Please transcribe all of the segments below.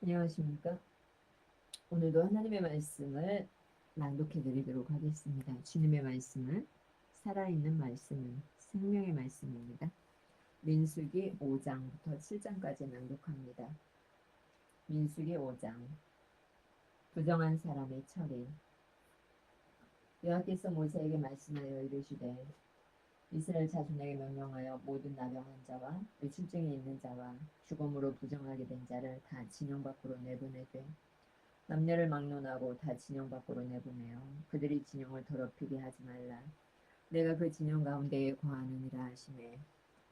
안녕하십니까? 오늘도 하나님의 말씀을 낭독해 드리도록 하겠습니다. 주님의 말씀은 살아있는 말씀은 생명의 말씀입니다. 민수기 5장부터 7장까지 낭독합니다. 민수기 5장 부정한 사람의 처리. 여호와께서 모세에게 말씀하여 이르시되 이스라엘 자손에게 명령하여 모든 나병한 자와 의출증이 있는 자와 죽음으로 부정하게 된 자를 다 진영 밖으로 내보내되 남녀를 막론하고 다 진영 밖으로 내보내어 그들이 진영을 더럽히게 하지 말라. 내가 그 진영 가운데에 거하느니라 하시매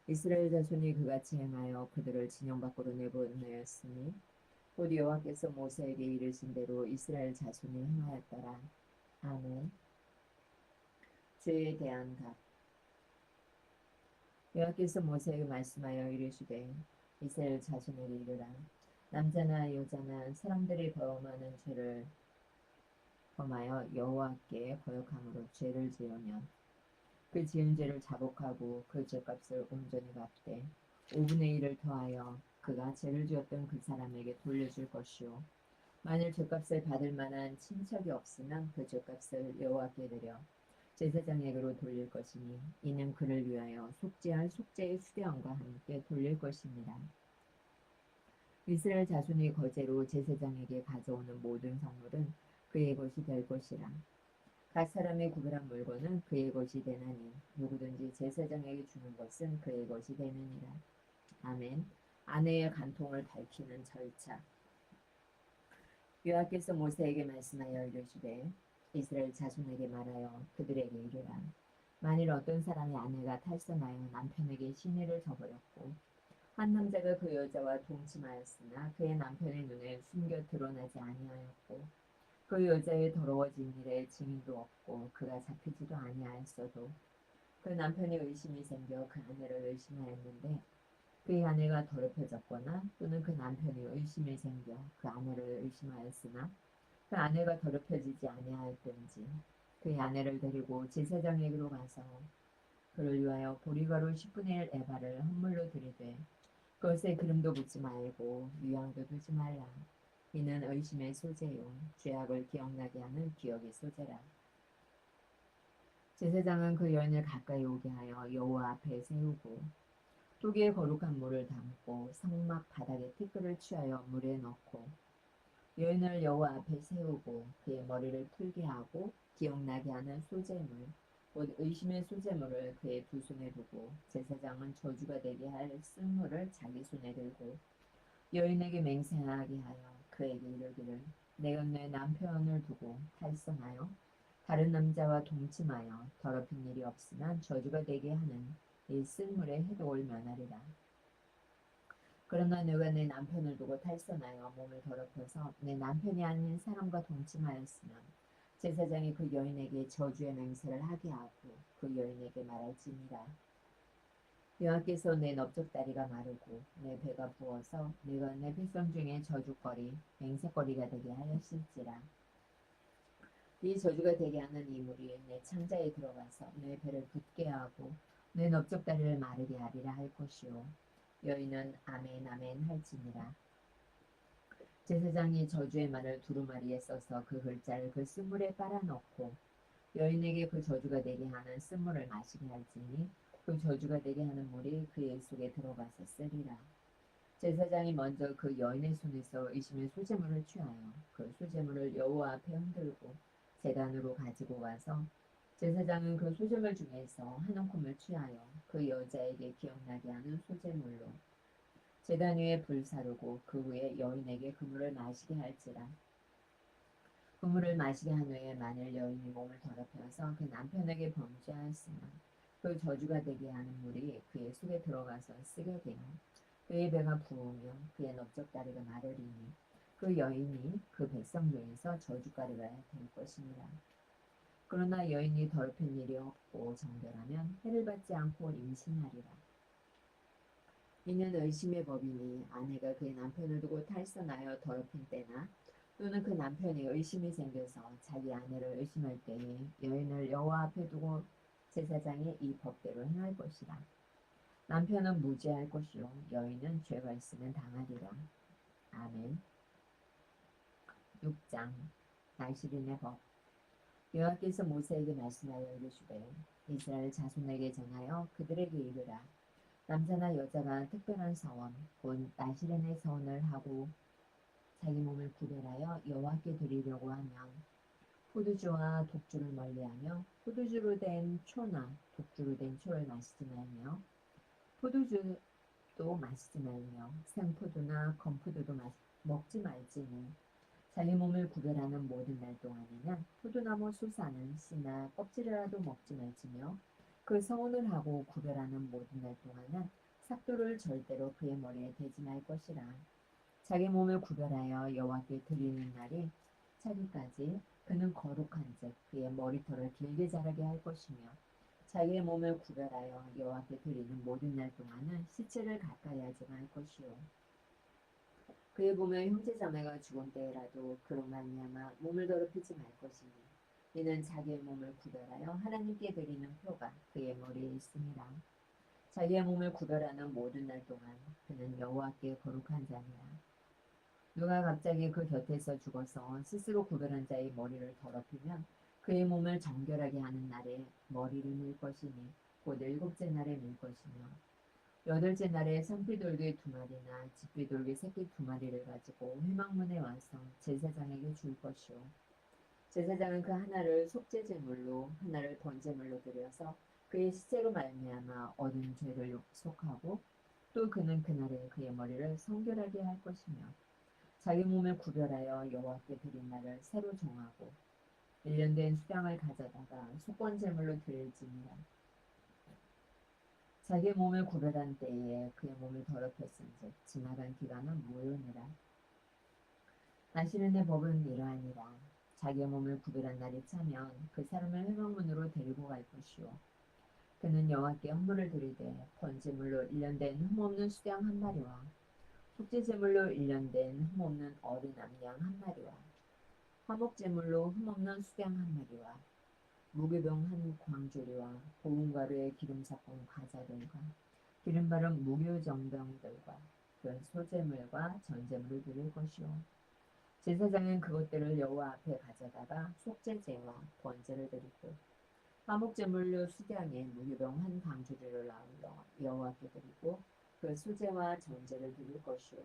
이스라엘 자손이 그같이 행하여 그들을 진영 밖으로 내보내었으니 곧 여호와께서 모세에게 이르신 대로 이스라엘 자손이 행하였더라. 아멘. 죄에 대한 답. 여호와께서 모세에게 말씀하여 이르시되 이스라엘 자손에게 이르라. 남자나 여자나 사람들이 범하는 죄를 범하여 여호와께 거역함으로 죄를 지으면 그 지은 죄를 자복하고 그 죄값을 온전히 갚되 5분의 1을 더하여 그가 죄를 지었던 그 사람에게 돌려줄 것이요 만일 죄값을 받을 만한 친척이 없으면 그 죄값을 여호와께 드려 제사장에게로 돌릴 것이니 이는 그를 위하여 속죄할 속죄의 수령과 함께 돌릴 것입니다. 이스라엘 자손이 거제로 제사장에게 가져오는 모든 성물은 그의 것이 될 것이라. 각 사람의 구별한 물건은 그의 것이 되나니 누구든지 제사장에게 주는 것은 그의 것이 되느니라. 아멘. 아내의 간통을 밝히는 절차. 여호와께서 모세에게 말씀하여 이르시되 이스라엘 자손에게 말하여 그들에게 이르라. 만일 어떤 사람의 아내가 탈선하여 남편에게 시내를 저버렸고 한 남자가 그 여자와 동침하였으나 그의 남편의 눈에 숨겨 드러나지 아니하였고 그 여자의 더러워진 일에 증인도 없고 그가 잡히지도 아니하였어도 그 남편이 의심이 생겨 그 아내를 의심하였는데 그의 아내가 더럽혀졌거나 또는 그 남편이 의심이 생겨 그 아내를 의심하였으나 그 아내가 더럽혀지지 아니하였든지 그의 아내를 데리고 제사장에게로 가서 그를 위하여 보리가루 10분의 1 에바를 헌물로 드리되 그것에 기름도 붓지 말고 유향도 두지 말라. 이는 의심의 소재요 죄악을 기억나게 하는 기억의 소재라. 제사장은 그 여인을 가까이 오게 하여 여호와 앞에 세우고 또기에 거룩한 물을 담고 성막 바닥에 티끌을 취하여 물에 넣고 여인을 여호와 앞에 세우고 그의 머리를 풀게 하고 기억나게 하는 소재물 곧 의심의 소재물을 그의 두 손에 두고 제사장은 저주가 되게 할 쓴물을 자기 손에 들고 여인에게 맹세하게 하여 그에게 이르기를 내가 내 남편을 두고 탈선하여 다른 남자와 동침하여 더럽힌 일이 없으면 저주가 되게 하는 이 쓴물의 해독을 면하리라. 그러나 내가 내 남편을 두고 탈선하여 몸을 더럽혀서 내 남편이 아닌 사람과 동침하였으면 제사장이 그 여인에게 저주의 맹세를 하게 하고 그 여인에게 말할지니라. 여호와께서 내 넓적다리가 마르고 내 배가 부어서 내가 내 백성 중에 저주거리 맹세거리가 되게 하였을지라. 이 저주가 되게 하는 이 물이 내 창자에 들어가서 내 배를 붓게 하고 내 넓적다리를 마르게 하리라 할 것이요 여인은 아멘 아멘 할지니라. 제사장이 저주의 말을 두루마리에 써서 그 글자를 그 쓴물에 빨아넣고 여인에게 그 저주가 되게 하는 쓴물을 마시게 할지니 그 저주가 되게 하는 물이 그의 속에 들어가서 쓰리라. 제사장이 먼저 그 여인의 손에서 의심의 소재물을 취하여 그 소재물을 여호와 앞에 흔들고 제단으로 가지고 가서 제사장은 그 소재물 중에서 한 움큼을 취하여 그 여자에게 기억나게 하는 소재물로 제단 위에 불 사르고 그 후에 여인에게 그 물을 마시게 할지라. 그 물을 마시게 한 후에 만일 여인이 몸을 더럽혀서 그 남편에게 범죄하였으면 그 저주가 되게 하는 물이 그의 속에 들어가서 쓰게 되어 그의 배가 부으며 그의 넓적다리가 마르리니 그 여인이 그 백성 중에서 저주거리가 될 것이니라. 그러나 여인이 더럽힌 일이 없고 정결하면 해를 받지 않고 임신하리라. 이는 의심의 법이니 아내가 그의 남편을 두고 탈선하여 더럽힌 때나 또는 그 남편이 의심이 생겨서 자기 아내를 의심할 때에 여인을 여호와 앞에 두고 제사장이 이 법대로 행할 것이라. 남편은 무죄할 것이요 여인은 죄가 있으면 당하리라. 아멘. 6장 나시린의 법. 여호와께서 모세에게 말씀하여 이르시되 이스라엘 자손에게 전하여 그들에게 이르라. 남자나 여자가 특별한 서원 곧 나시린의 서원을 하고 자기 몸을 구별하여 여호와께 드리려고 하면 포도주와 독주를 멀리하며 포도주로 된 초나 독주로 된 초를 마시지 말며 포도주도 마시지 말며 생포도나 건포도도 먹지 말지니 자기 몸을 구별하는 모든 날 동안에는 포도나무 수사는 씨나 껍질이라도 먹지 말지며 그 서원을 하고 구별하는 모든 날 동안은 삭도를 절대로 그의 머리에 대지 말 것이라. 자기 몸을 구별하여 여호와께 드리는 날이 차기까지 그는 거룩한즉 그의 머리털을 길게 자라게 할 것이며 자기의 몸을 구별하여 여호와께 드리는 모든 날 동안은 시체를 가까이 하지 말 것이요 그의 보면 형제 자매가 죽은 때라도 그로 말미암아 몸을 더럽히지 말 것이니 이는 자기의 몸을 구별하여 하나님께 드리는 표가 그의 머리에 있습니다. 자기의 몸을 구별하는 모든 날 동안 그는 여호와께 거룩한 자니라. 누가 갑자기 그 곁에서 죽어서 스스로 구별한 자의 머리를 더럽히면 그의 몸을 정결하게 하는 날에 머리를 밀 것이니 곧 일곱째 날에 밀 것이며 여덟째 날에 산비둘기 2마리나 집비둘기 새끼 2마리를 가지고 회막문에 와서 제사장에게 줄 것이요 제사장은 그 하나를 속죄 제물로 하나를 번제물로 드려서 그의 시체로 말미암아 얻은 죄를 속하고 또 그는 그날에 그의 머리를 성결하게 할 것이며 자기 몸을 구별하여 여호와께 드린 날을 새로 정하고 1년 된 수량을 가져다가 속건 제물로 드릴지니라. 자기 몸을 구별한 때에 그의 몸을 더럽혔은즉 지나간 기간은 무효니라. 나시린의 법은 이러하니라. 자기의 몸을 구별한 날이 차면 그 사람을 회막문으로 데리고 갈 것이요 그는 여호와께 헌물을 드리되 번제물로 1년 된 흠없는 수양 1마리와 속죄제물로 1년 된 흠없는 어린 암양 1마리와 화목제물로 흠없는 수양 1마리와 무교병 1광조리와 고운 가루에 기름 섞은 과자들과 기름 바른 무교정병들과 그 소제물과 전제물을 드릴 것이요 제사장은 그것들을 여호와 앞에 가져다가 속죄제와 번제를 드리고 화목제물로 수량에 무교병 1광조리를 나누어 여호와께 드리고 그 수제와 전제를 드릴 것이요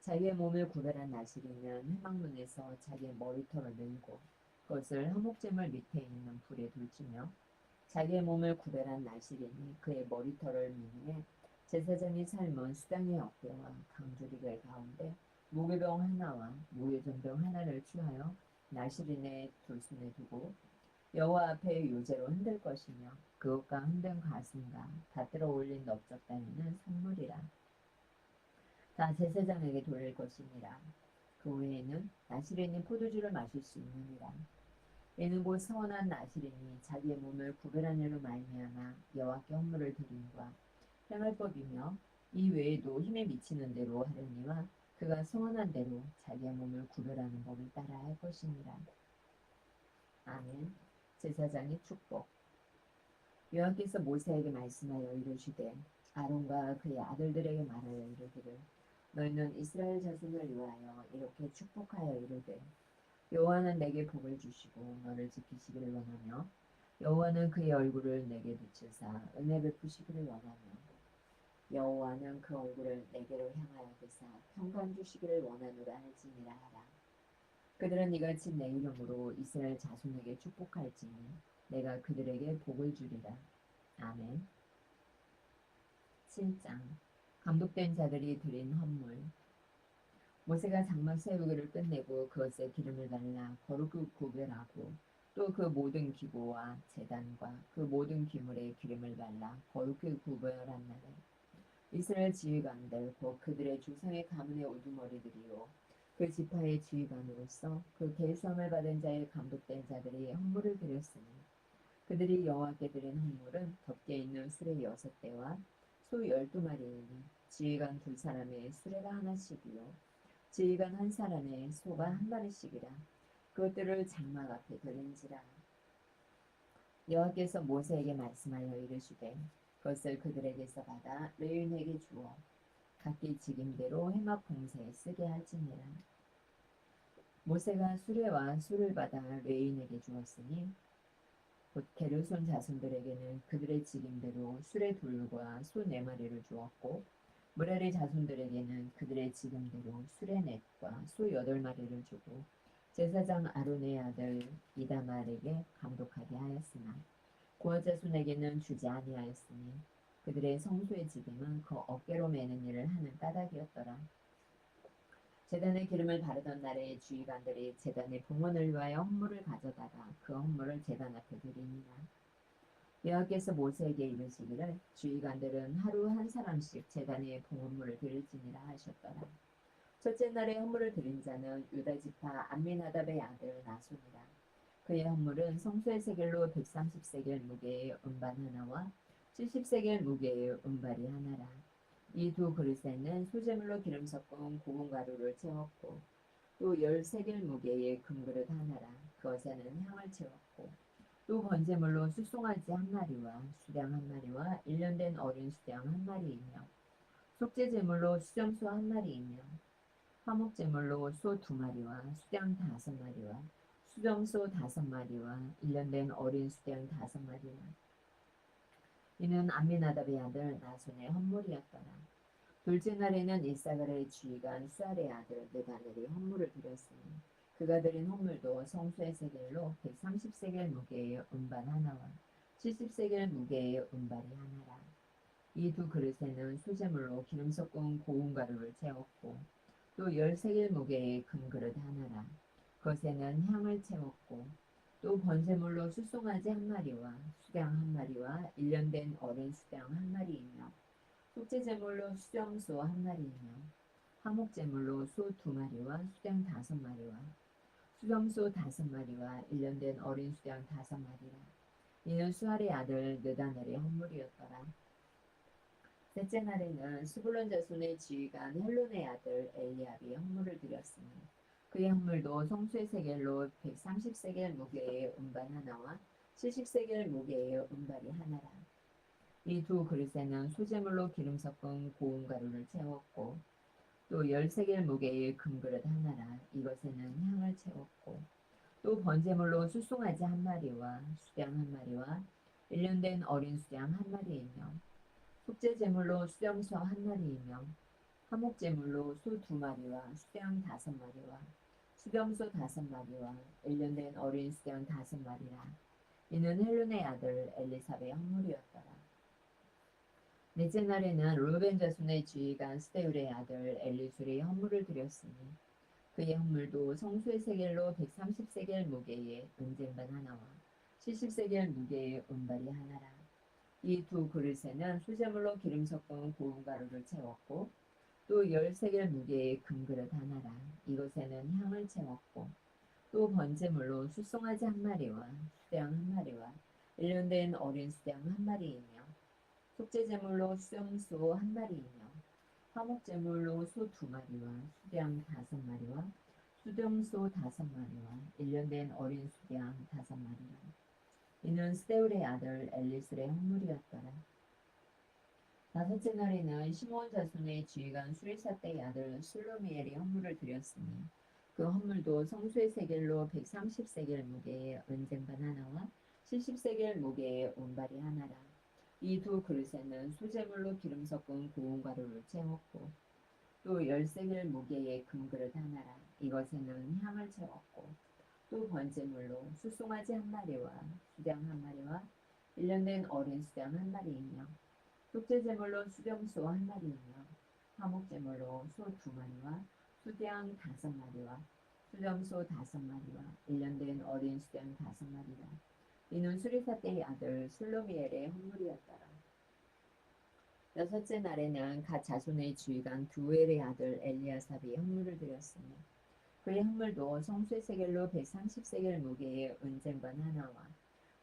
자기의 몸을 구별한 나시리는 회막문에서 자기의 머리털을 밀고 그것을 화목제물 밑에 있는 불에 둘지며 자기의 몸을 구별한 나시린이 그의 머리털을 미니에 제사장이 삶은 수당의 어깨와 강조리കൾ 가운데 무교병 하나와 무교전병 하나를 취하여 나시린의 두 손에 두고 여호와 앞에 요제로 흔들 것이며 그것과 흔든 가슴과 받들어 올린 넓적 따위는 선물이라. 다 제사장에게 돌릴 것이니라. 그 외에는 나시린이 포도주를 마실 수 있느니라. 이는 곧 서원한 나시린이 자기의 몸을 구별한 일로 말미암아 여호와께 헌물을 드림과 행할법이며 이 외에도 힘에 미치는 대로 하려니와 그가 서원한 대로 자기의 몸을 구별하는 법을 따라 할 것이니라. 아멘. 제사장의 축복. 여호와께서 모세에게 말씀하여 이르시되 아론과 그의 아들들에게 말하여 이르기를 너희는 이스라엘 자손을 위하여 이렇게 축복하여 이르되 여호와는 내게 복을 주시고 너를 지키시기를 원하며 여호와는 그의 얼굴을 내게 비추사 은혜 베푸시기를 원하며 여호와는 그 얼굴을 내게로 향하여 드사 평강 주시기를 원하노라 할지니라 하라. 그들은 이같이 내 이름으로 이스라엘 자손에게 축복할지니 내가 그들에게 복을 주리라. 아멘. 7장 감독된 자들이 드린 헌물. 모세가 장막 세우기를 끝내고 그것에 기름을 발라 거룩히 구별하고 또 그 모든 기구와 제단과 그 모든 기물에 기름을 발라 거룩히 구별한 날에 이스라엘 지휘관들 곧 그들의 조상의 가문의 우두머리들이요 그 지파의 지휘관으로서 그 계수함을 받은 자의 감독된 자들이 헌물을 드렸으니 그들이 여호와께 드린 헌물은 덮개 있는 수레 6대와 소 12마리이니 지휘관 2사람의 수레가 하나씩이요 지휘관 1사람의 소가 1마리씩이라. 그것들을 장막 앞에 드린지라. 여호와께서 모세에게 말씀하여 이르시되 그것을 그들에게서 받아 레위인에게 주어 각기 직임대로 회막 봉사에 쓰게 할지니라. 모세가 수레와 술을 받아 레인에게 주었으니 곧 게르손 자손들에게는 그들의 직임대로 수레 둘과 소 네 마리를 주었고 무라리 자손들에게는 그들의 직임대로 수레 넷과 소 여덟 마리를 주고 제사장 아론의 아들 이다말에게 감독하게 하였으나 고아 자손에게는 주지 아니하였으니 그들의 성소의 직임은 그 어깨로 매는 일을 하는 까닭이었더라. 제단에 기름을 바르던 날에 주의관들이 제단의 봉헌을 위하여 헌물을 가져다가 그 헌물을 제단 앞에 드리니라. 여호와께서 모세에게 이르시기를 주의관들은 하루 한 사람씩 제단에 봉헌물을 드릴지니라 하셨더라. 첫째 날에 헌물을 드린 자는 유다 지파 암미나답의 아들 나손이라. 그의 헌물은 성소의 세겔로 130세겔 무게의 음반 하나와 70세겔 무게의 음발이 하나라. 이 두 그릇에는 소재물로 기름 섞은 고운 가루를 채웠고 또 10세겔 무게의 금그릇 하나라. 그것에는 향을 채웠고 또 번제물로 숫송아지 한 마리와 수량 한 마리와 1년 된 어린 수량 한 마리이며 속죄제물로 수정소 한 마리이며 화목제물로 소 두 마리와 수량 5마리와 수정소 5마리와 1년 된 어린 수량 5마리라. 이는 암미나답의 아들 나손의 헌물이었더라. 둘째 날에는 이사갈의 주의관 수알의 아들 느다넬이 헌물을 드렸으니 그가 드린 헌물도 성소의 세겔로 130세겔 무게의 음반 하나와 70세겔 무게의 음발이 하나라. 이 두 그릇에는 소재물로 기름 섞은 고운 가루를 채웠고 또 10세겔 무게의 금그릇 하나라. 그것에는 향을 채웠고 또 번제물로 숫송아지 한 마리와 수량 한 마리와 1년 된 어린 수량 한 마리이며 속죄제물로 수정소 한 마리이며 화목제물로 소 두 마리와 수량 5마리와 수정소 5마리와 1년 된 어린 수량 5마리라. 이는 수알의 아들 느다넬의 헌물이었더라. 셋째 날에는 스불론 자손의 지휘관 헬론의 아들 엘리압이 헌물을 드렸으니 그의 헌물도 성소의 세겔로 130세겔 무게의 음반 하나와 70세겔 무게의 음발이 하나라. 이 두 그릇에는 소재물로 기름 섞은 고운 가루를 채웠고 또 10세겔 무게의 금그릇 하나라. 이것에는 향을 채웠고 또 번제물로 숫송아지 한 마리와 수량 한 마리와 1년 된 어린 수량 한 마리이며 속죄제물로 수정소 한 마리이며 화목제물로 소 두 마리와 수량 5마리와 수정소 5마리와 1년 된 어린 수량 5마리라. 이는 헬론의 아들 엘리삽의 헌물이었더라. 넷째 날에는 르우벤 자손의 지휘관 스데울의 아들 엘리술이 헌물을 드렸으니 그의 헌물도 성소의 세겔로 130세겔 무게의 은쟁반 하나와 70세겔 무게의 은발이 하나라. 이 두 그릇에는 수제물로 기름 섞은 고운 가루를 채웠고 또 10세겔 무게의 금그릇 하나라. 이것에는 향을 채웠고 또 번제물로 숫송아지 한 마리와 수량 한 마리와 1년 된 어린 수량 한 마리이며 속죄제물로 수정소 한 마리이며 화목제물로 소 두 마리와 수량 5마리와 수정소 5마리와 1년 된 어린 수량 5마리라. 이는 스데울의 아들 엘리술의 헌물이었더라. 다섯째 날에는 시므온 자손의 지휘관 수리사떼의 아들 슬로미엘이 헌물을 드렸으니 그 헌물도 성소의 세겔로 130세겔 무게의 은쟁반 하나와 70세겔 무게의 은발이 하나라. 이 두 그릇에는 소재물로 기름 섞은 고운 가루를 채웠고 또 10세겔 무게의 금그릇 하나라. 이것에는 향을 채웠고 또 번제물로 숫송아지 한 마리와 수량 한 마리와 1년 된 어린 수량 한 마리이며 속죄제물로 수정소 한 마리이며 화목제물로 소 두 마리와 수량 5마리와 수정소 5마리와 1년 된 어린 수량 5마리라. 이는 수리사떼의 아들 슬로미엘의 헌물이었더라. 여섯째 날에는 갓 자손의 주의관 두엘의 아들 엘리아삽이 헌물을 드렸으니 그의 헌물도 성소의 세겔로 130세겔 무게의 은쟁반 하나와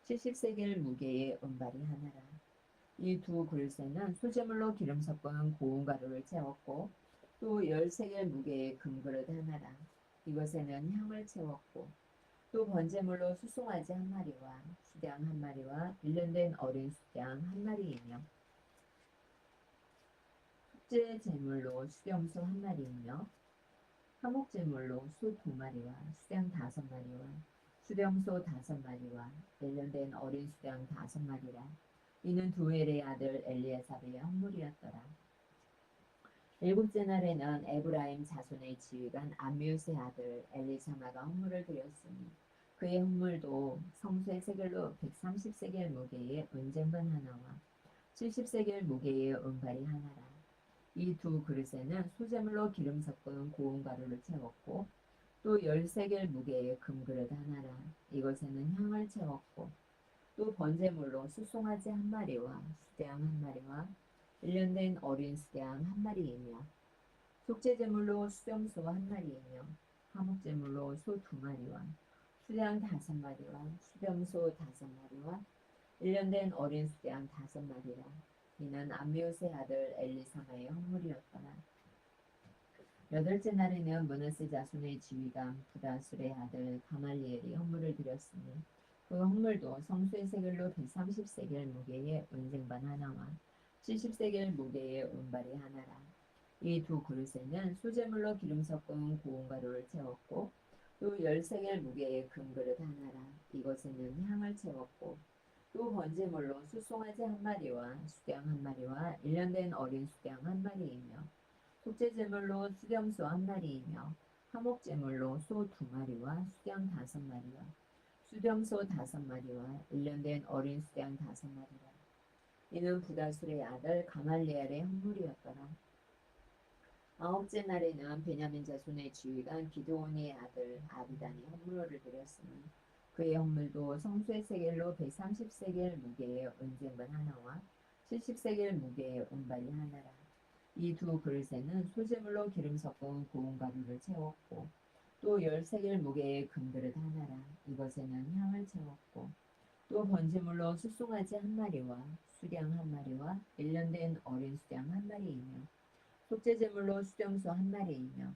70세겔 무게의 은발이 하나라. 이 두 그릇에는 소재물로 기름 섞은 고운 가루를 채웠고 또 10세겔 무게의 금그릇 하나라. 이것에는 향을 채웠고 또 번제물로 숫송아지 한 마리와 수량 한 마리와 1년 된 어린 수량 한 마리이며 속죄 제물로 수령소 한 마리이며 화목제물로 소 2마리와 수양 5마리와 수렴소 5마리와 일년된 어린 수양 5마리라. 이는 두엘의 아들 엘리아삽의 헌물이었더라. 일곱째 날에는 에브라임 자손의 지휘관 암미우스의 아들 엘리사마가 헌물을 드렸으니 그의 헌물도 성소의 세겔로 130세겔 무게의 은쟁반 하나와 70세겔 무게의 은발이 하나라. 이 두 그릇에는 소재물로 기름 섞은 고운 가루를 채웠고 또 10세겔 무게의 금그릇 하나라. 이것에는 향을 채웠고 또 번제물로 숫송아지 1마리와 수양 1마리와 일년된 어린 수양 1마리이며 속죄제물로 수염소 1마리이며 화목제물로 소 2마리와 수양 5마리와 수염소 5마리와 일년된 어린 수양 5마리라. 이는 암미우스의 아들 엘리사마의 헌물이었더라. 여덟째 날에는 므낫세 자손의 지휘관 부다술의 아들 가말리엘이 헌물을 드렸으니 그 헌물도 성소의 세겔로 130세겔 무게의 은쟁반 하나와 70세겔 무게의 은발이 하나라. 이 두 그릇에는 소재물로 기름 섞은 고운 가루를 채웠고 또 10세겔 무게의 금그릇 하나라. 이것에는 향을 채웠고 또 번제물로 숫송아지 1마리와 수양 1마리와 일년된 어린 수양 1마리이며 속죄제물로 수렴소 1마리이며 화목제물로 소 2마리와 수양 5마리와 수렴소 5마리와 일년된 어린 수양 5마리라. 이는 부다술의 아들 가말리엘의 헌물이었더라. 아홉째 날에는 베냐민 자손의 지휘관 기드온의 아들 아비단이 헌물을 드렸으니 그의 헌물도 성소의 세겔로 130세겔 무게의 은쟁반 하나와 70세겔 무게의 은발이 하나라. 이 두 그릇에는 소재물로 기름 섞은 고운 가루를 채웠고 또 10세겔 무게의 금그릇 하나라. 이것에는 향을 채웠고 또 번제물로 숫송아지 1마리와 수양 1마리와 일년된 어린 수양 1마리이며 속죄제물로 수렴소 1마리이며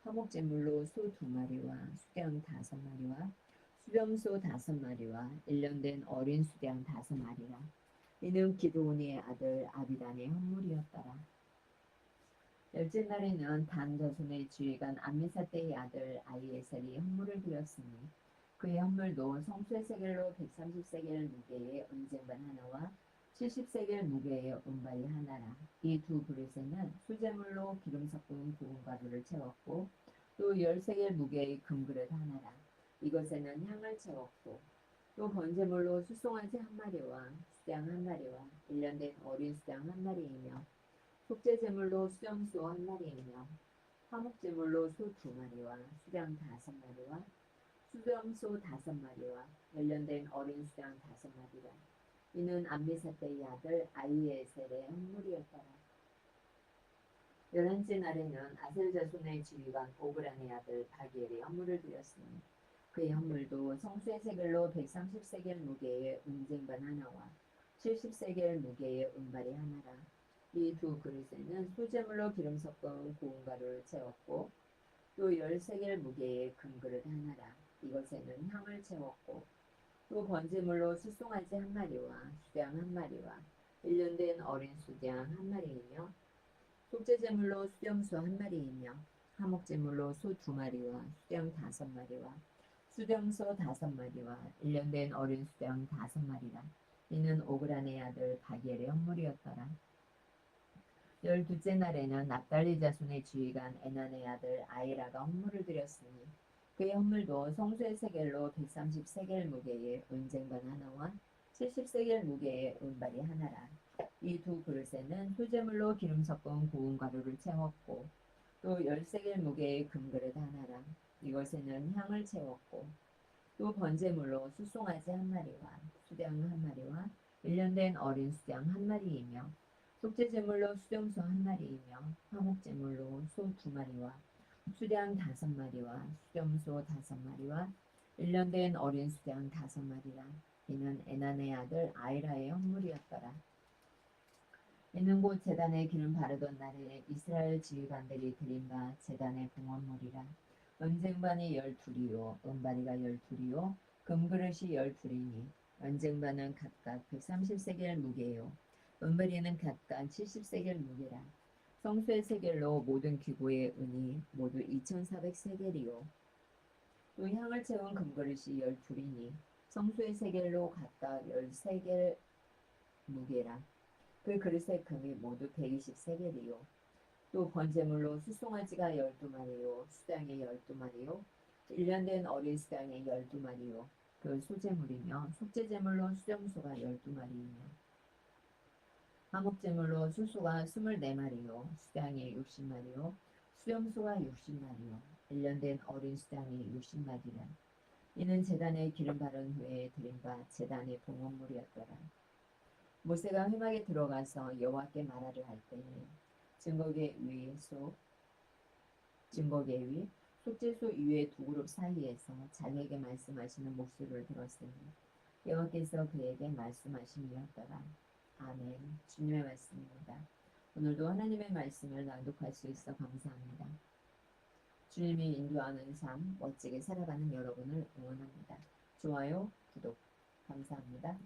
화목제물로 소 2마리와 수양 5마리와 수렴소 5마리와 일년된 어린 수양 5마리라. 이는 기드온의 아들 아비단의 헌물이었더라. 열째 날에는 단 자손의 지휘관 암미사대의 아들 아히에셀이 헌물을 드렸으니 그의 헌물도 성소의 세겔로 130세겔 무게의 은쟁반 하나와 70세겔 무게의 은발이 하나라. 이 두 그릇에는 수제물로 기름 섞은 고운 가루를 채웠고 또 10세겔 무게의 금그릇 하나라. 이것에는 향을 채웠고 또 번제물로 숫송아지 1마리와 수양 1마리와 일년된 어린 수양 1마리이며 속죄제물로 수염소 1마리이며 화목제물로 소 2마리와 수양 5마리와 수염소 5마리와 일년된 어린 수양 5마리라. 이는 암미사대의 아들 아히에셀의 헌물이었더라. 11째 날에는 아셀 자손의 지휘관 오그란의 아들 바기엘이 헌물을 드렸으니 그의 헌물도 성수의 세겔로 130세겔 무게의 은쟁반 하나와 70세겔 무게의 은발이 하나라. 이 두 그릇에는 소재물로 기름 섞은 고운 가루를 채웠고 또 10세겔 무게의 금그릇 하나라. 이것에는 향을 채웠고 또 번제물로 숫송아지 1마리와 수양 1마리와 일년된 어린 수양 1마리이며 속죄제물로 수염소 1마리이며 화목제물로 소 2마리와 수양 5마리와 수렴소 5마리와 일년된 어린 수양 5마리라. 이는 오그란의 아들 바기엘의 헌물이었더라. 12째 날에는 납달리 자손의 지휘관 에난의 아들 아이라가 헌물을 드렸으니 그의 헌물도 성소의 세겔로 130세겔 무게의 은쟁반 하나와 70세겔 무게의 은발이 하나라. 이 두 그릇에는 소재물로 기름 섞은 고운 가루를 채웠고 또 10세겔 무게의 금그릇 하나라. 이것에는 향을 채웠고 또 번제물로 숫송아지 1마리와 수양 1마리와 일년된 어린 수양 1마리이며 속죄제물로 수염소 1마리이며 화목제물로 소 2마리와 수양 5마리와 수염소 5마리와 일년된 어린 수양 5마리라. 이는 에난의 아들 아이라의 헌물이었더라. 이는 곧 제단에 기름 바르던 날에 이스라엘 지휘관들이 드린 바 제단의 봉헌물이라. 은쟁반이 12이요 은바리가 12이요 금그릇이 12이니 은쟁반은 각각 130세겔 무게요 은바리는 각각 70세겔 무게라. 성수의 세겔로 모든 기구의 은이 모두 2,400세겔이요. 또 향을 채운 금그릇이 12이니 성수의 세겔로 각각 13겔 무게라. 그 그릇의 금이 모두 120세겔이요. 또 번제물로 수송아지가 12마리요, 수양이 12마리요, 1년 된 어린 수양이 12마리요. 그 소제물이며 속죄제물로 수염소가 12마리이며 화목제물로 수소가 24마리요, 수양이 60마리요, 수염소가 60마리요, 1년 된 어린 수양이 60마리라. 이는 제단에 기름 바른 후에 드린 바 제단의 봉헌물이었더라. 모세가 회막에 들어가서 여호와께 말하려 할 때에 증거계 위 속죄소 위의 두 그룹 사이에서 자기에게 말씀하시는 목소리를 들었으니 여호와께서 그에게 말씀하심이었더라. 아멘. 주님의 말씀입니다. 오늘도 하나님의 말씀을 낭독할 수 있어 감사합니다. 주님이 인도하는 삶 멋지게 살아가는 여러분을 응원합니다. 좋아요, 구독 감사합니다.